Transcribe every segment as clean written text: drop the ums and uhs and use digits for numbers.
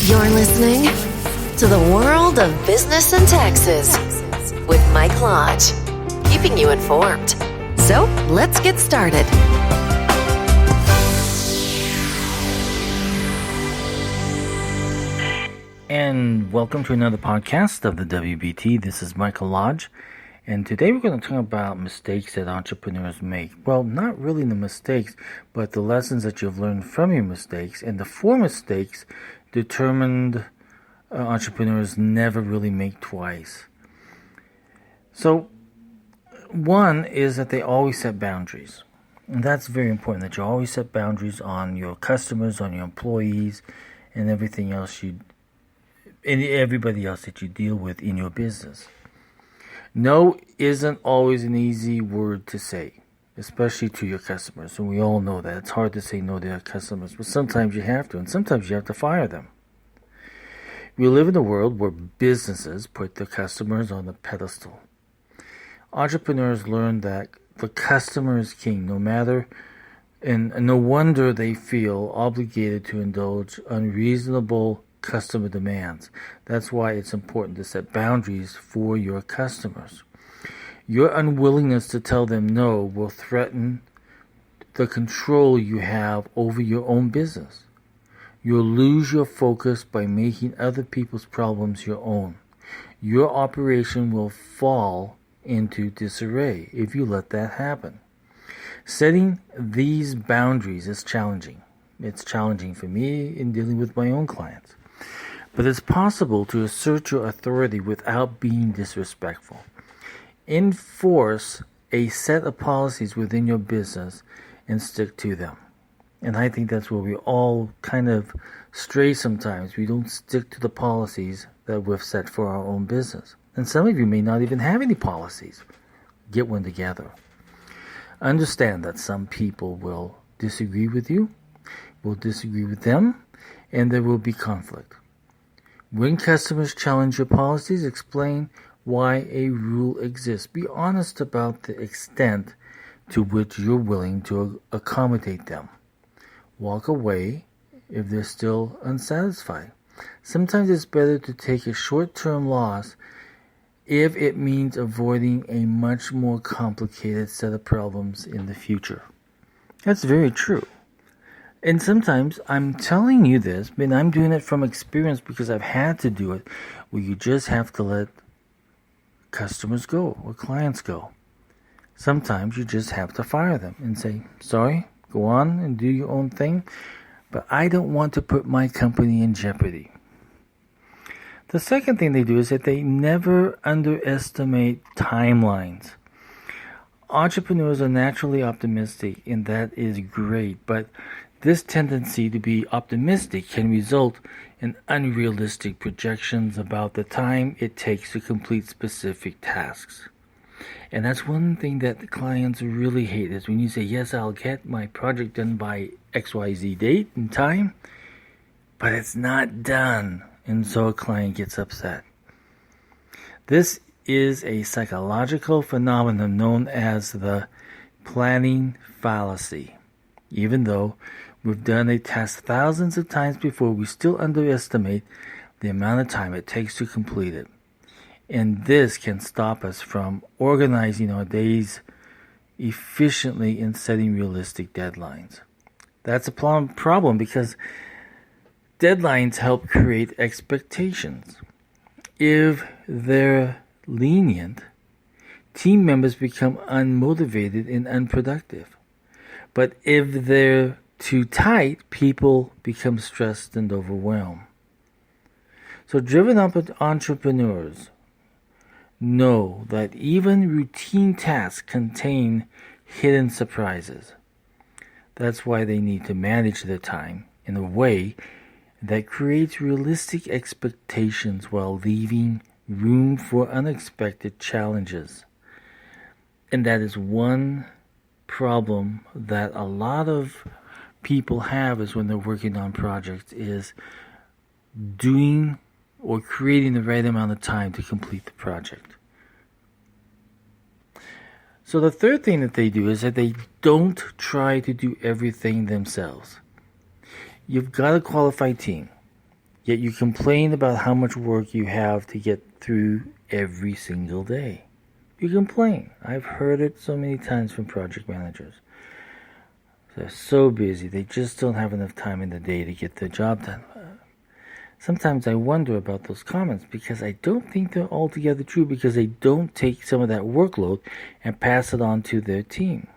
You're listening to the World of Business and Taxes with Mike Lodge, keeping you informed. So let's get started. And welcome to another podcast of the WBT. This is Michael Lodge. And today we're going to talk about mistakes that entrepreneurs make. Well, not really the mistakes, but the lessons that you've learned from your mistakes. And the four mistakes determined entrepreneurs never really make twice. So, one is that they always set boundaries. And that's very important, that you always set boundaries on your customers, on your employees, and everything else and everybody else that you deal with in your business. No isn't always an easy word to say, especially to your customers. And we all know that. It's hard to say no to our customers, but sometimes you have to, and sometimes you have to fire them. We live in a world where businesses put their customers on the pedestal. Entrepreneurs learn that the customer is king, and no wonder they feel obligated to indulge unreasonable customer demands. That's why it's important to set boundaries for your customers. Your unwillingness to tell them no will threaten the control you have over your own business. You'll lose your focus by making other people's problems your own. Your operation will fall into disarray if you let that happen. Setting these boundaries is challenging. It's challenging for me in dealing with my own clients. But it's possible to assert your authority without being disrespectful. Enforce a set of policies within your business and stick to them. And I think that's where we all kind of stray sometimes. We don't stick to the policies that we've set for our own business. And some of you may not even have any policies. Get one together. Understand that some people will disagree with you, will disagree with them, and there will be conflict. When customers challenge your policies, explain why a rule exists. Be honest about the extent to which you're willing to accommodate them. Walk away if they're still unsatisfied. Sometimes it's better to take a short-term loss if it means avoiding a much more complicated set of problems in the future. That's very true. And sometimes I'm telling you this, but I'm doing it from experience because I've had to do it, where you just have to let customers go or clients go. Sometimes you just have to fire them and say, sorry, go on and do your own thing, but I don't want to put my company in jeopardy. The second thing they do is that they never underestimate timelines. Entrepreneurs are naturally optimistic, and that is great, but this tendency to be optimistic can result in unrealistic projections about the time it takes to complete specific tasks. And that's one thing that the clients really hate is when you say, yes, I'll get my project done by XYZ date and time, but it's not done. And so a client gets upset. This is a psychological phenomenon known as the planning fallacy. Even though we've done a task thousands of times before, we still underestimate the amount of time it takes to complete it. And this can stop us from organizing our days efficiently and setting realistic deadlines. That's a problem because deadlines help create expectations. If they're lenient, team members become unmotivated and unproductive. But if they're too tight, people become stressed and overwhelmed. So driven up entrepreneurs know that even routine tasks contain hidden surprises. That's why they need to manage their time in a way that creates realistic expectations while leaving room for unexpected challenges. And that is one problem that a lot of people have is when they're working on projects is doing or creating the right amount of time to complete the project. So the third thing that they do is that they don't try to do everything themselves. You've got a qualified team. Yet you complain about how much work you have to get through every single day. You complain. I've heard it so many times from project managers. They're so busy, they just don't have enough time in the day to get their job done. Sometimes I wonder about those comments because I don't think they're altogether true, because they don't take some of that workload and pass it on to their team.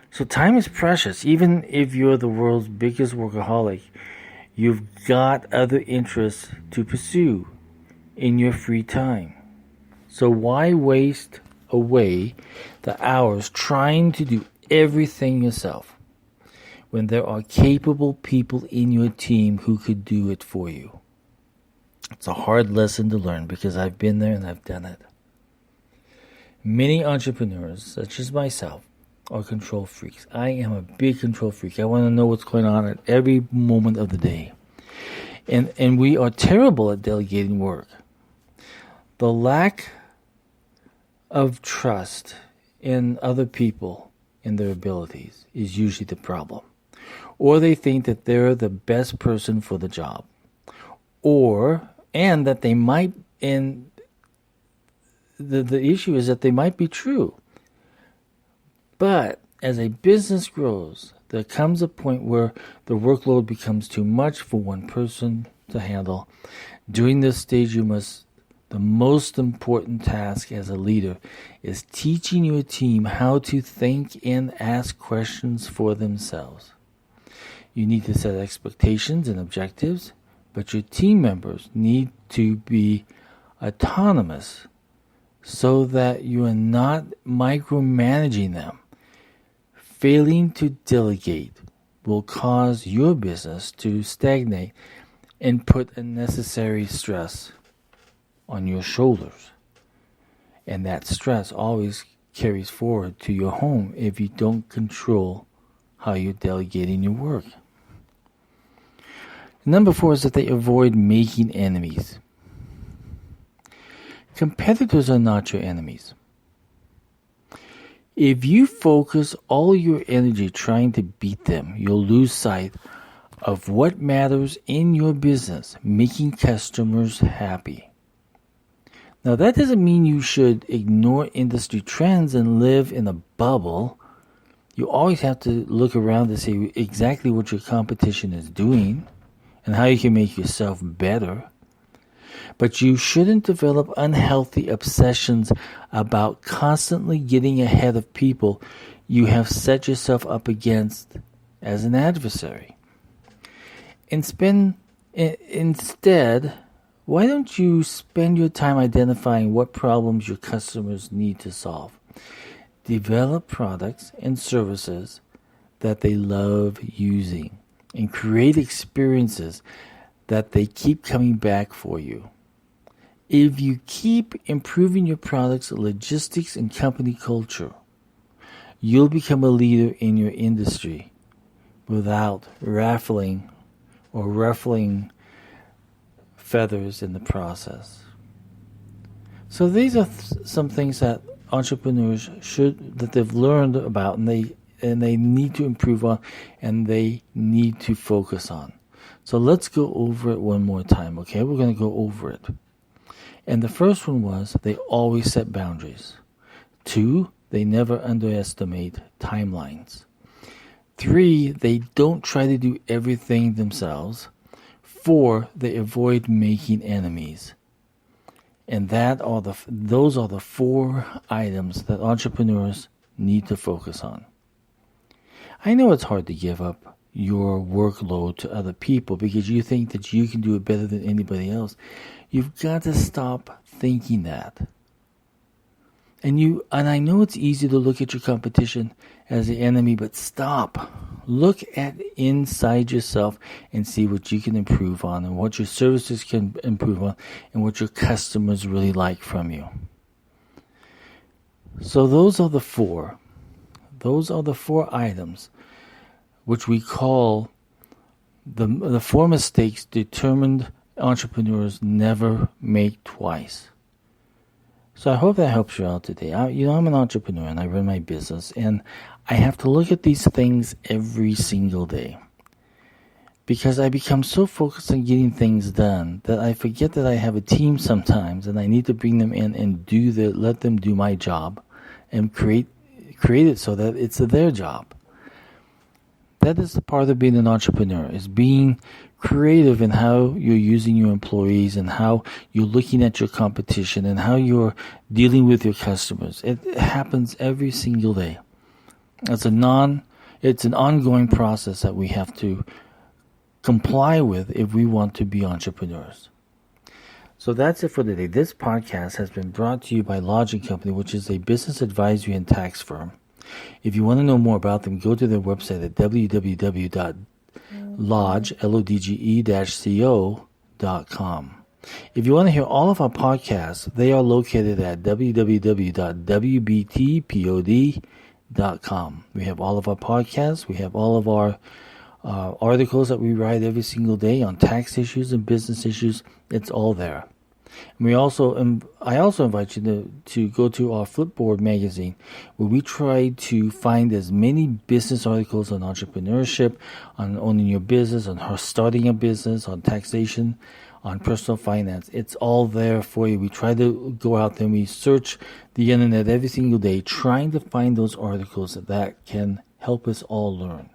So time is precious. Even if you're the world's biggest workaholic, you've got other interests to pursue in your free time. So why waste away the hours trying to do everything yourself when there are capable people in your team who could do it for you? It's a hard lesson to learn because I've been there and I've done it. Many entrepreneurs, such as myself, are control freaks. I am a big control freak. I want to know what's going on at every moment of the day. And we are terrible at delegating work. The lack of trust in other people and their abilities is usually the problem. Or they think that they're the best person for the job. And that they might, and the issue is that they might be true. But as a business grows, there comes a point where the workload becomes too much for one person to handle. During this stage, the most important task as a leader is teaching your team how to think and ask questions for themselves. You need to set expectations and objectives, but your team members need to be autonomous so that you are not micromanaging them. Failing to delegate will cause your business to stagnate and put unnecessary stress on your shoulders. And that stress always carries forward to your home if you don't control how you're delegating your work. Number 4 is that they avoid making enemies. Competitors are not your enemies. If you focus all your energy trying to beat them, you'll lose sight of what matters in your business, making customers happy. Now, that doesn't mean you should ignore industry trends and live in a bubble. You always have to look around to see exactly what your competition is doing and how you can make yourself better. But you shouldn't develop unhealthy obsessions about constantly getting ahead of people you have set yourself up against as an adversary. Instead, why don't you spend your time identifying what problems your customers need to solve? Develop products and services that they love using and create experiences that they keep coming back for you. If you keep improving your products, logistics, and company culture, you'll become a leader in your industry without ruffling feathers in the process. So these are some things that entrepreneurs that they've learned about and they need to improve on and they need to focus on. So let's go over it one more time, okay? We're going to go over it. And the first one was they always set boundaries. 2, they never underestimate timelines. 3, they don't try to do everything themselves. 4, they avoid making enemies. And those are the 4 items that entrepreneurs need to focus on. I know it's hard to give up your workload to other people because you think that you can do it better than anybody else. You've got to stop thinking that. And I know it's easy to look at your competition as the enemy, but stop. Look at inside yourself and see what you can improve on and what your services can improve on and what your customers really like from you. So those are the 4. Those are the 4 items which we call the 4 mistakes determined entrepreneurs never make twice. So I hope that helps you out today. I'm an entrepreneur and I run my business and I have to look at these things every single day. because I become so focused on getting things done that I forget that I have a team sometimes, and I need to bring them in and let them do my job and create it so that it's their job. That is the part of being an entrepreneur, is being creative in how you're using your employees and how you're looking at your competition and how you're dealing with your customers. It happens every single day. It's an ongoing process that we have to comply with if we want to be entrepreneurs. So that's it for today. This podcast has been brought to you by Lodge & Company, which is a business advisory and tax firm. If you want to know more about them, go to their website at www.lodge-co.com. If you want to hear all of our podcasts, they are located at www.wbtpod.com. We have all of our podcasts. We have all of our articles that we write every single day on tax issues and business issues. It's all there. And I also invite you to go to our Flipboard magazine, where we try to find as many business articles on entrepreneurship, on owning your business, on starting a business, on taxation, on personal finance. It's all there for you. We try to go out there and we search the internet every single day, trying to find those articles that can help us all learn.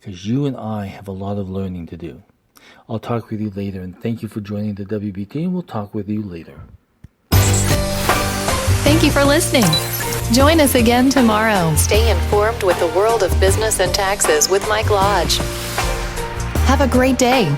Because you and I have a lot of learning to do. I'll talk with you later, and thank you for joining the WBT, and we'll talk with you later. Thank you for listening. Join us again tomorrow. Stay informed with the world of business and taxes with Mike Lodge. Have a great day.